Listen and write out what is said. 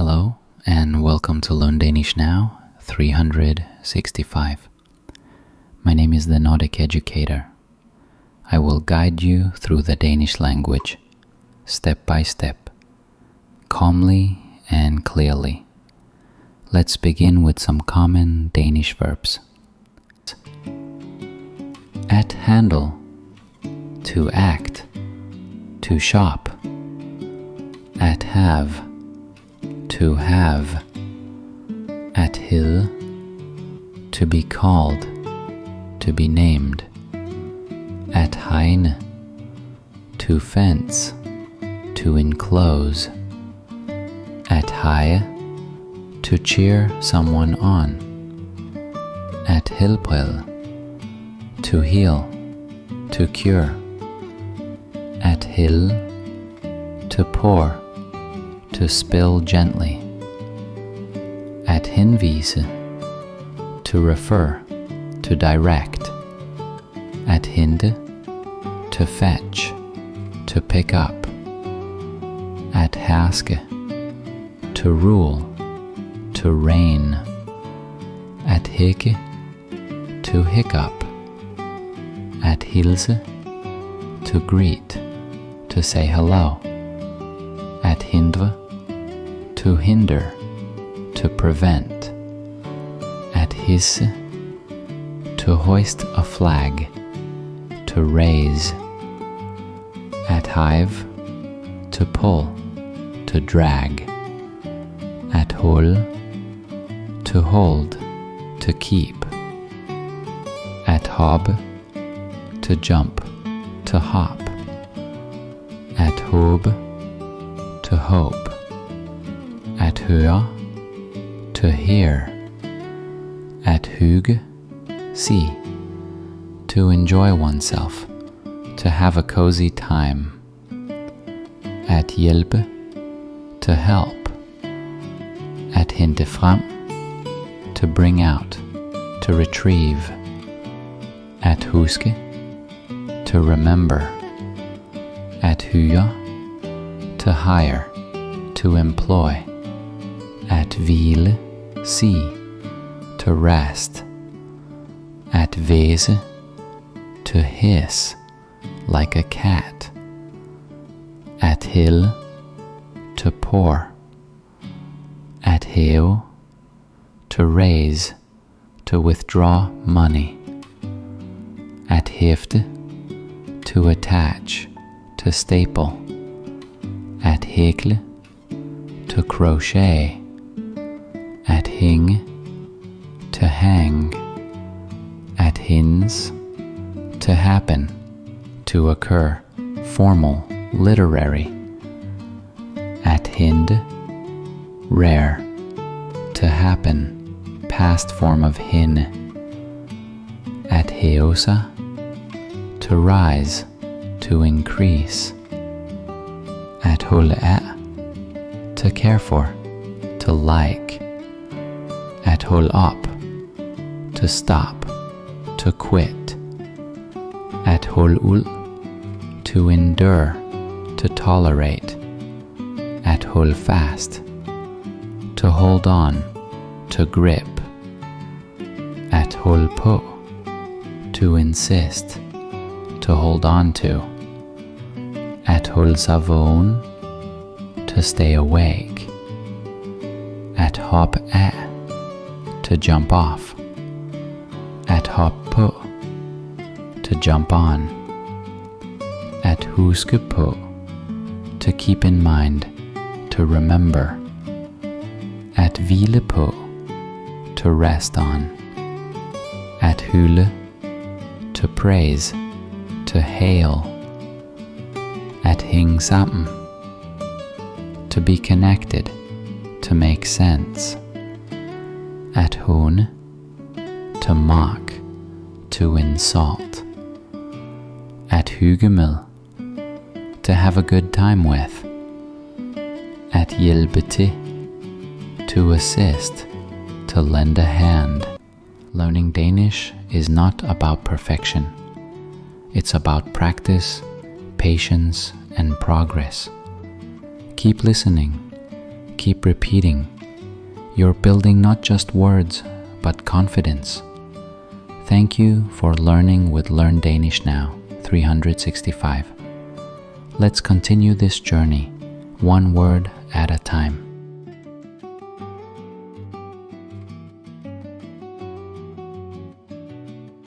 Hello and welcome to Learn Danish Now 365. My name is the Nordic Educator. I will guide you through the Danish language, step by step, calmly and clearly. Let's begin with some common Danish verbs. At handle, to act, to shop. At have, to have. At hill, to be called, to be named. At heine, to fence, to enclose. At high, to cheer someone on. At helbrede, to heal, to cure. At hill, to pour, to spill gently. At henvise, to refer, to direct. At hente, to fetch, to pick up. At herske, to rule, to reign. At hikke, to hiccup. At hilse, to greet, to say hello. At hindre, to hinder, to prevent. At hisse, to hoist a flag, to raise. At hive, to pull, to drag. At hol, to hold, to keep. At hob, to jump, to hop. At hob, to hope. At høre, to hear. At hygge, see, to enjoy oneself, to have a cozy time. At hjælpe, to help. At hente frem, to bring out, to retrieve. At huske, to remember. At hyre, to hire, to employ. At hvile, see, to rest. At væse, to hiss, like a cat. At hælde, to pour. At hæve, to raise, to withdraw money. At hæfte, to attach, to staple. At hækle, to crochet. At hænge, to hang. At hins, to happen, to occur, formal, literary. At hinde, rare, to happen, past form of hin. At hæve sig, to rise, to increase. At holde af, to care for, to like. At hold up, to stop, to quit. At hold ud, to endure, to tolerate. At hold fast, to hold on, to grip. At hold på, to insist, to hold on to. At hold sig vågen, to stay awake. At hop af, to jump off. At hop på, to jump on. At huske på, to keep in mind, to remember. At hvile på, to rest on. At hylde, to praise, to hail. At hænge sammen, to be connected, to make sense. At håne, to mock, to insult. At hygge med, to have a good time with. At hjælpe til, to assist, to lend a hand. Learning Danish is not about perfection. It's about practice, patience, and progress. Keep listening, keep repeating. You're building not just words, but confidence. Thank you for learning with Learn Danish Now 365. Let's continue this journey, one word at a time.